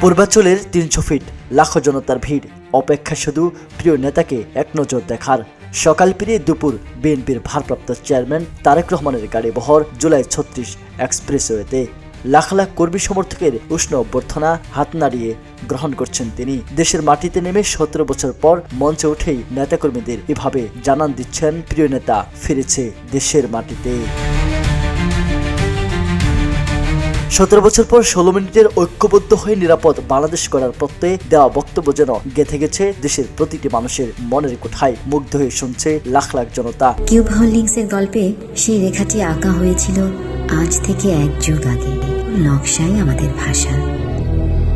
পূর্বাঞ্চলের ৩০০ ফিট লাখো জনতার ভিড়, অপেক্ষা শুধু প্রিয় নেতাকে এক নজর দেখার। সকাল পেরিয়ে দুপুর বিএনপির ভারপ্রাপ্ত চেয়ারম্যান তারেক রহমানের গাড়ি বহর জুলাই ৩৬ এক্সপ্রেসওয়েতে। লাখ লাখ কর্মী সমর্থকের উষ্ণ অভ্যর্থনা হাত নাড়িয়ে গ্রহণ করছেন তিনি। দেশের মাটিতে নেমে ১৭ বছর পর মঞ্চে উঠেই নেতাকর্মীদের এভাবে জানান দিচ্ছেন প্রিয় নেতা ফিরেছে দেশের মাটিতে। ১৭ বছর পর ১৬ মিনিটের ঐক্যবদ্ধ হয়ে নিরাপদ বাংলাদেশ গড়ার প্রত্যয়ে দেওয়া বক্তব্য যেন গেঁথে গেছে দেশের প্রতিটি মানুষের মনের কোঠায়। মুগ্ধ হয়ে শুনছে লাখ লাখ জনতা। কিউব হোল্ডিংসের গল্পে সেই রেখাটি আঁকা হয়েছিল আজ থেকে ১ যুগ আগে। নকশাই আমাদের ভাষা।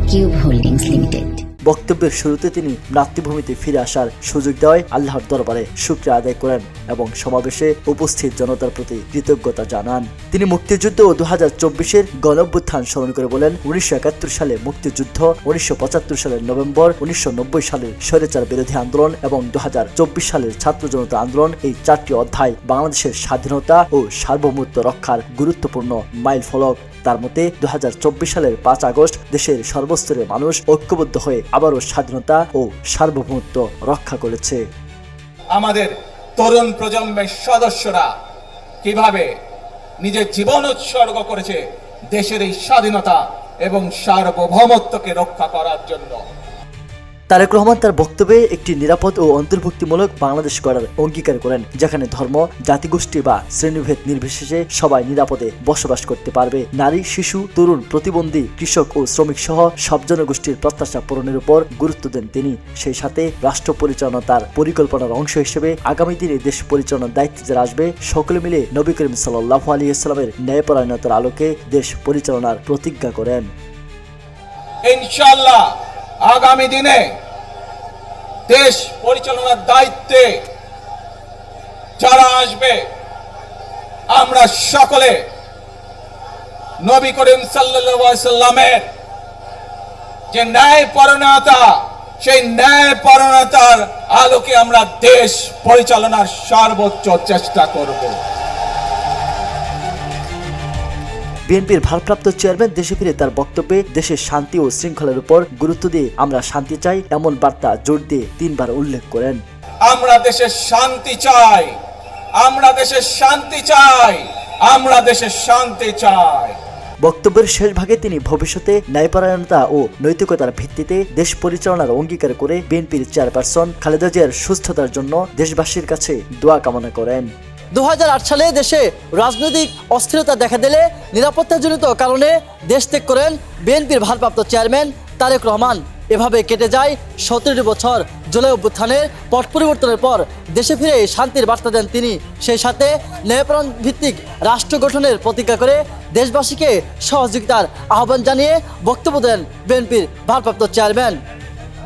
Cube holdings limited. বক্তব্যের শুরুতে তিনি মাতৃভূমিতে ফিরে আসার সুযোগ দেওয়ায় আল্লাহর দরবারে শুকরিয়া আদায় করেন এবং সমাবেশে উপস্থিত জনতার প্রতি কৃতজ্ঞতা জানান। তিনি মুক্তিযুদ্ধ ও ২০২৪-এর গণঅভ্যুত্থান স্মরণ করে বলেন, ১৯৭১ সালে মুক্তিযুদ্ধ, ১৯৭৫ সালের নভেম্বর, ১৯৯০ সালের স্বৈরাচার বিরোধী আন্দোলন এবং ২০২৪ সালের ছাত্র জনতা আন্দোলন, এই ৪টি অধ্যায় বাংলাদেশের স্বাধীনতা ও সার্বভৌমত্ব রক্ষার গুরুত্বপূর্ণ মাইল ফলক। তার মতে ২০২৪ সালের ৫ আগস্ট দেশের সর্বস্তরের মানুষ ঐক্যবদ্ধ হয়ে আবারও স্বাধীনতা ও সার্বভৌমত্ব রক্ষা করেছে। আমাদের তরুণ প্রজন্মের সদস্যরা কিভাবে নিজের জীবন উৎসর্গ করেছে দেশের এই স্বাধীনতা এবং সার্বভৌমত্বকে রক্ষা করার জন্য। তারেক রহমান তার বক্তব্যে একটি নিরাপদ ও অন্তর্ভুক্তিমূলক বাংলাদেশ গড়ার অঙ্গীকার করেন, যেখানে ধর্ম, জাতিগোষ্ঠী বা শ্রেণীভেদ নির্বিশেষে সবাই নিরাপদে বসবাস করতে পারবে। নারী, শিশু, তরুণ, প্রতিবন্ধী, কৃষক ও শ্রমিক সহ সব জনগোষ্ঠীর প্রত্যাশা পূরণের উপর গুরুত্ব দেন তিনি। সেই সাথে রাষ্ট্র পরিচালনা তার পরিকল্পনার অংশ হিসেবে আগামী দিনে দেশ পরিচালনার দায়িত্বে যারা আসবে সকলে মিলে নবী করিম সাল্লাল্লাহু আলাইহি ওয়াসাল্লামের ন্যায়পরায়ণতার আলোকে দেশ পরিচালনার প্রতিজ্ঞা করেন। ইনশাআল্লাহ আগামী দিনে দেশ পরিচালনার দায়িত্বে যারা আসবে আমরা সকলে নবী করিম সাল্লাল্লাহু আলাইহি ওয়াসাল্লামের যে ন্যায়পরায়ণতা, সেই ন্যায়পরায়ণতার আলোকে আমরা দেশ পরিচালনার সর্বোচ্চ চেষ্টা করব। বিএনপির ভারপ্রাপ্ত চেয়ারম্যান দেশে ফিরে তার বক্তব্যে দেশের শান্তি ও শৃঙ্খলার উপর গুরুত্ব দিয়ে আমরা শান্তি চাই এমন বার্তা জোর দিয়ে ৩ বার উল্লেখ করেন। আমরা দেশের শান্তি চাই, আমরা দেশের শান্তি চাই, আমরা দেশের শান্তি চাই। বক্তব্যের শেষ ভাগে তিনি ভবিষ্যতে ন্যায়পরায়ণতা ও নৈতিকতার ভিত্তিতে দেশ পরিচালনার অঙ্গীকার করে বিএনপির চেয়ারপারসন খালেদা জিয়ার সুস্থতার জন্য দেশবাসীর কাছে দোয়া কামনা করেন। ২০০৮ সালে দেশে রাজনৈতিক অস্থিরতা দেখা দিলে নিরাপত্তাজনিত কারণে দেশ ত্যাগ করেন বিএনপির ভারপ্রাপ্ত চেয়ারম্যান তারেক রহমান। এভাবে কেটে যায় ১৭ বছর। জুলাই অভ্যুত্থানের পট পরিবর্তনের পর দেশে ফিরে শান্তির বার্তা দেন তিনি। সেই সাথে ন্যায়পরায়ণ ভিত্তিক রাষ্ট্র গঠনের প্রতিজ্ঞা করে দেশবাসীকে সহযোগিতার আহ্বান জানিয়ে বক্তব্য দেন বিএনপির ভারপ্রাপ্ত চেয়ারম্যান।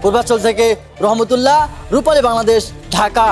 পূর্বাঞ্চল থেকে রহমতুল্লাহ, রূপালী বাংলাদেশ, ঢাকা।